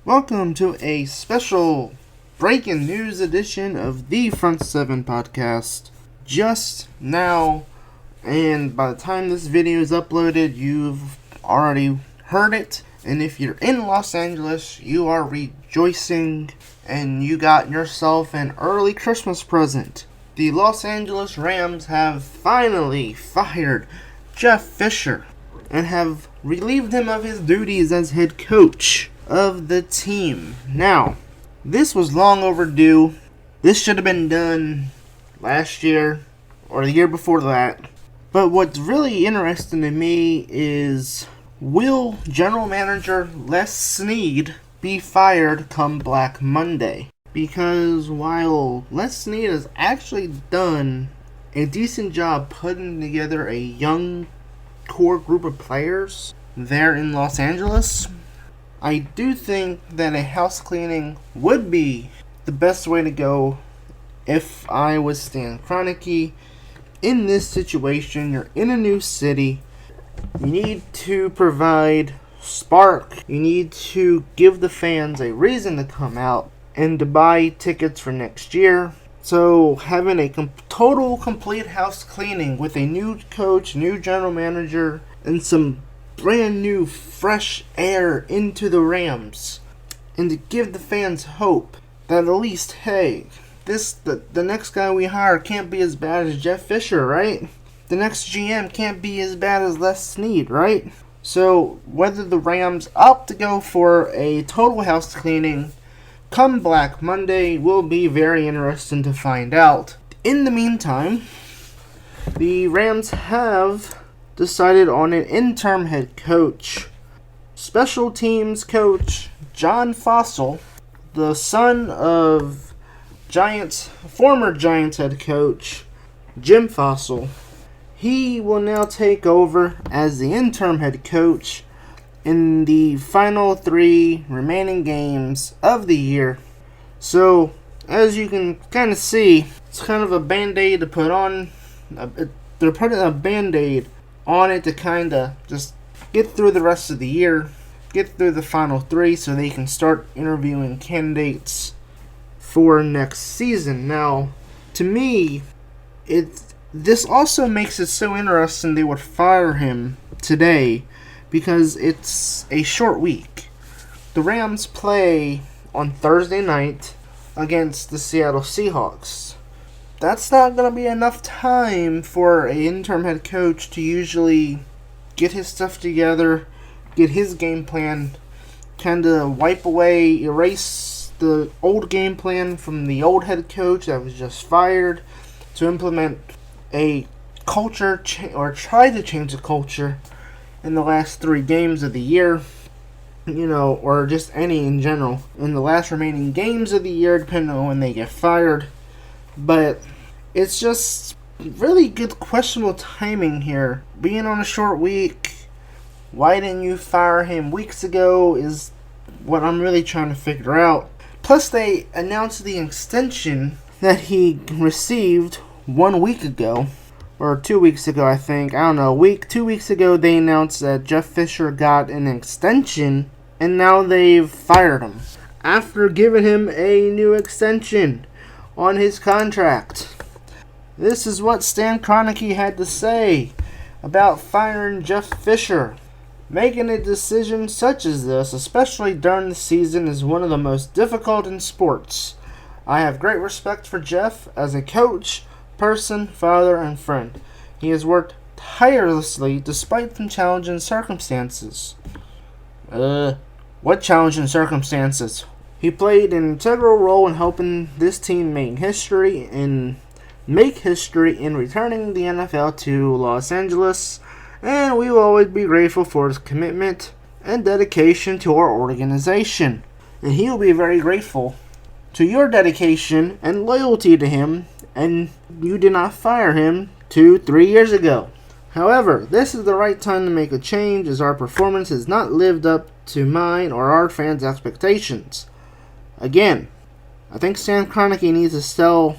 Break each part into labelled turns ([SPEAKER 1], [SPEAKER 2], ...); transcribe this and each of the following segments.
[SPEAKER 1] Welcome to a special breaking news edition of the Front 7 podcast. Just now, and by the time this video is uploaded, you've already heard it. And if you're in Los Angeles, you are rejoicing and you got yourself an early Christmas present. The Los Angeles Rams have finally fired Jeff Fisher and have relieved him of his duties as head coach of the team. Now, this was long overdue. This should have been done last year or the year before that. But what's really interesting to me is, will general manager Les Snead be fired come Black Monday? Because while Les Snead has actually done a decent job putting together a young core group of players there in Los Angeles, I do think that a house cleaning would be the best way to go if I was Stan Kroenke. In this situation, you're in a new city. You need to provide spark. You need to give the fans a reason to come out and to buy tickets for next year. So having a total complete house cleaning with a new coach, new general manager, and some brand new fresh air into the Rams, and to give the fans hope that at least, hey, the next guy we hire can't be as bad as Jeff Fisher, right? The next GM can't be as bad as Les Snead, right? So whether the Rams opt to go for a total house cleaning come Black Monday will be very interesting to find out. In the meantime, the Rams have decided on an interim head coach. Special teams coach John Fossil, the son of former Giants head coach Jim Fossil. He will now take over as the interim head coach in the final 3 remaining games of the year. So, as you can kind of see, it's kind of a band-aid to put on. They're putting a band-aid on it to kind of just get through the rest of the year, get through the final 3 so they can start interviewing candidates for next season. Now, to me, this also makes it so interesting they would fire him today, because it's a short week. The Rams play on Thursday night against the Seattle Seahawks. That's not going to be enough time for an interim head coach to usually get his stuff together, get his game plan, kind of erase the old game plan from the old head coach that was just fired, to implement a culture or try to change the culture in the last 3 games of the year, or just any in general, in the last remaining games of the year, depending on when they get fired. But it's just really good questionable timing here. Being on a short week, why didn't you fire him weeks ago is what I'm really trying to figure out. Plus, they announced the extension that he received 1 week ago. Or 2 weeks ago, I think. I don't know. 2 weeks ago, they announced that Jeff Fisher got an extension, and now they've fired him after giving him a new extension on his contract. This is what Stan Kroenke had to say about firing Jeff Fisher. Making a decision such as this, especially during the season, is one of the most difficult in sports. I have great respect for Jeff as a coach, person, father, and friend. He has worked tirelessly despite some challenging circumstances. What challenging circumstances? He played an integral role in helping this team make history in returning the NFL to Los Angeles, and we will always be grateful for his commitment and dedication to our organization. And he will be very grateful to your dedication and loyalty to him, and you did not fire him 2-3 years ago. However, this is the right time to make a change, as our performance has not lived up to mine or our fans' expectations. Again, I think Stan Kroenke needs to sell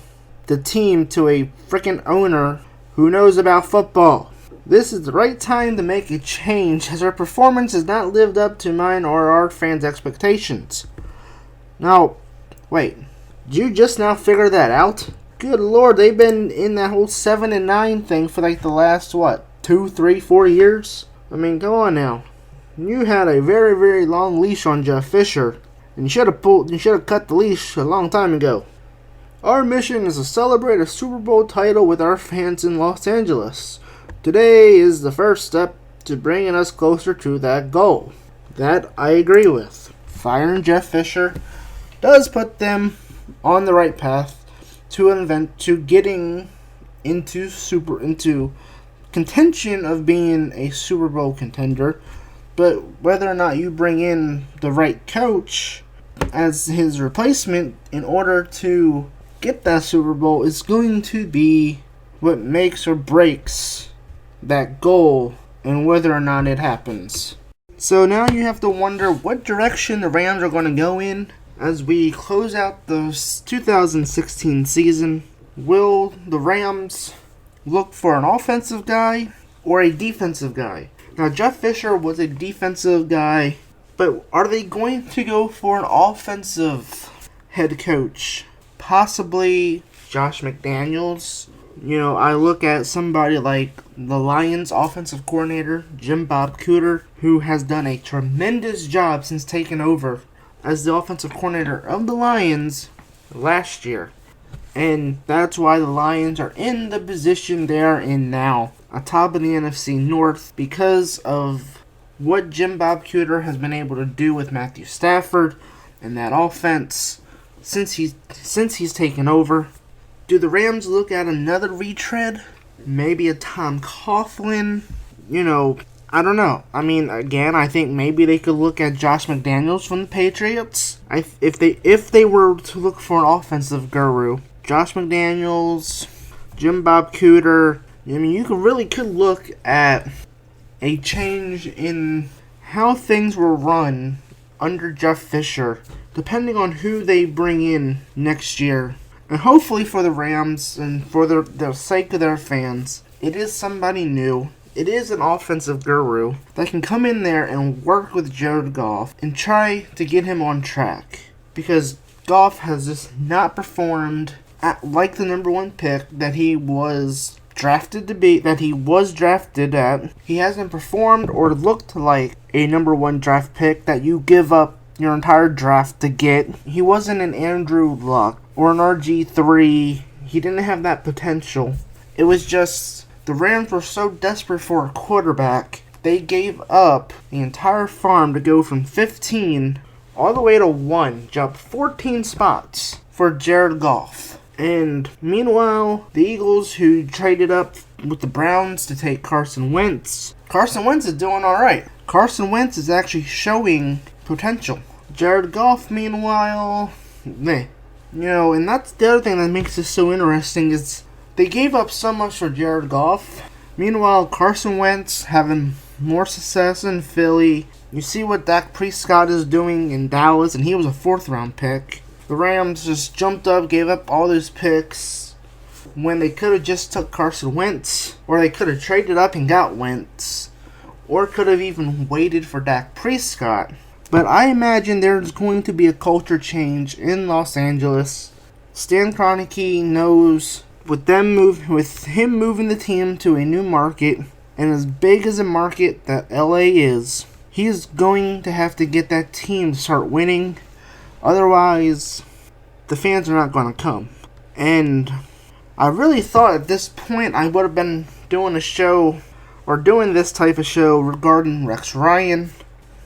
[SPEAKER 1] the team to a freaking owner who knows about football. This is the right time to make a change, as our performance has not lived up to mine or our fans' expectations. Now, wait, did you just now figure that out? Good lord, they've been in that whole 7-9 thing for like the last, 2, 3, 4 years? I mean, come on now. You had a very, very long leash on Jeff Fisher, and you should have cut the leash a long time ago. Our mission is to celebrate a Super Bowl title with our fans in Los Angeles. Today is the first step to bringing us closer to that goal. That I agree with. Firing Jeff Fisher does put them on the right path to getting into contention of being a Super Bowl contender. But whether or not you bring in the right coach as his replacement in order to get that Super Bowl is going to be what makes or breaks that goal and whether or not it happens. So now you have to wonder what direction the Rams are going to go in as we close out the 2016 season. Will the Rams look for an offensive guy or a defensive guy? Now, Jeff Fisher was a defensive guy, but are they going to go for an offensive head coach? Possibly Josh McDaniels. You know, I look at somebody like the Lions offensive coordinator, Jim Bob Cooter, who has done a tremendous job since taking over as the offensive coordinator of the Lions last year. And that's why the Lions are in the position they are in now, atop of the NFC North, because of what Jim Bob Cooter has been able to do with Matthew Stafford and that offense since he's taken over. Do the Rams look at another retread? Maybe a Tom Coughlin? You know, I don't know. I mean, again, I think maybe they could look at Josh McDaniels from the Patriots. If they were to look for an offensive guru, Josh McDaniels, Jim Bob Cooter. I mean, you could look at a change in how things were run under Jeff Fisher, depending on who they bring in next year. And hopefully for the Rams and for the sake of their fans, it is somebody new. It is an offensive guru that can come in there and work with Jared Goff and try to get him on track. Because Goff has just not performed like the number one pick that he was drafted at. He hasn't performed or looked like a number one draft pick that you give up your entire draft to get. He wasn't an Andrew Luck or an RG3. He didn't have that potential. It was just the Rams were so desperate for a quarterback, they gave up the entire farm to go from 15 all the way to 1, jumped 14 spots for Jared Goff. And meanwhile, the Eagles, who traded up with the Browns to take Carson Wentz is doing alright. Carson Wentz is actually showing potential. Jared Goff, meanwhile, meh. You know, and that's the other thing that makes this so interesting is they gave up so much for Jared Goff. Meanwhile, Carson Wentz having more success in Philly. You see what Dak Prescott is doing in Dallas, and he was a 4th round pick. The Rams just jumped up, gave up all those picks when they could have just took Carson Wentz, or they could have traded up and got Wentz, or could have even waited for Dak Prescott. But I imagine there's going to be a culture change in Los Angeles. Stan Kroenke knows with him moving the team to a new market, and as big as a market that LA is, he's going to have to get that team to start winning. Otherwise, the fans are not going to come. And I really thought at this point I would have been doing a show, or doing this type of show, regarding Rex Ryan,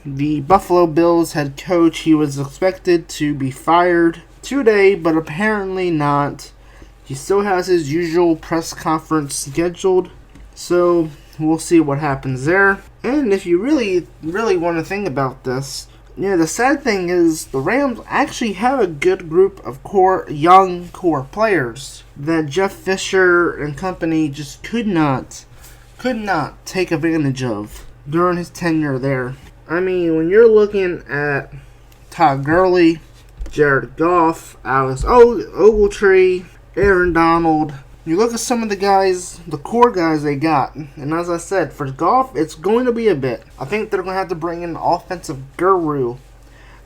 [SPEAKER 1] the Buffalo Bills head coach. He was expected to be fired today, but apparently not. He still has his usual press conference scheduled, so we'll see what happens there. And if you really, really want to think about this, you know, the sad thing is the Rams actually have a good group of young core players that Jeff Fisher and company just could not take advantage of during his tenure there. I mean, when you're looking at Todd Gurley, Jared Goff, Alex Ogletree, Aaron Donald, You look at some of the guys, the core guys they got, and as I said, for Goff, it's going to be a bit. I think they're going to have to bring in an offensive guru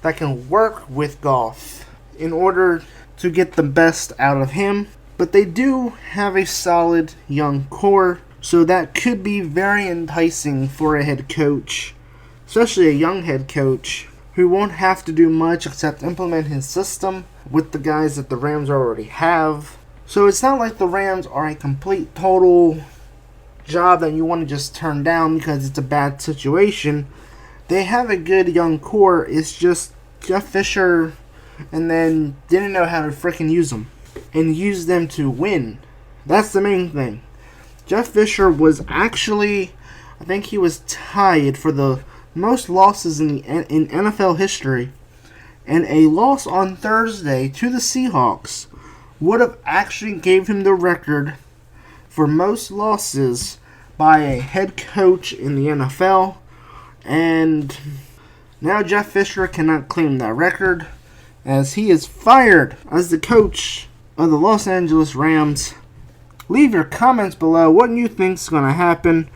[SPEAKER 1] that can work with Goff in order to get the best out of him. But they do have a solid young core, so that could be very enticing for a head coach, especially a young head coach, who won't have to do much except implement his system with the guys that the Rams already have. So it's not like the Rams are a complete, total job that you want to just turn down because it's a bad situation. They have a good young core. It's just Jeff Fisher and then didn't know how to freaking use them and use them to win. That's the main thing. Jeff Fisher was actually, I think he was tied for the most losses in NFL history. And a loss on Thursday to the Seahawks would have actually gave him the record for most losses by a head coach in the NFL. And now Jeff Fisher cannot claim that record as he is fired as the coach of the Los Angeles Rams. Leave your comments below what you think is going to happen.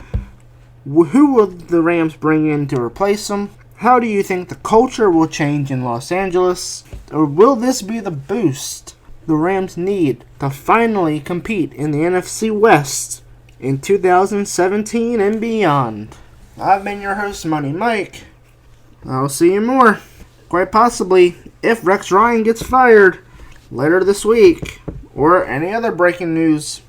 [SPEAKER 1] Who will the Rams bring in to replace him? How do you think the culture will change in Los Angeles? Or will this be the boost the Rams need to finally compete in the NFC West in 2017 and beyond? I've been your host, Money Mike. I'll see you more. Quite possibly, if Rex Ryan gets fired later this week, or any other breaking news.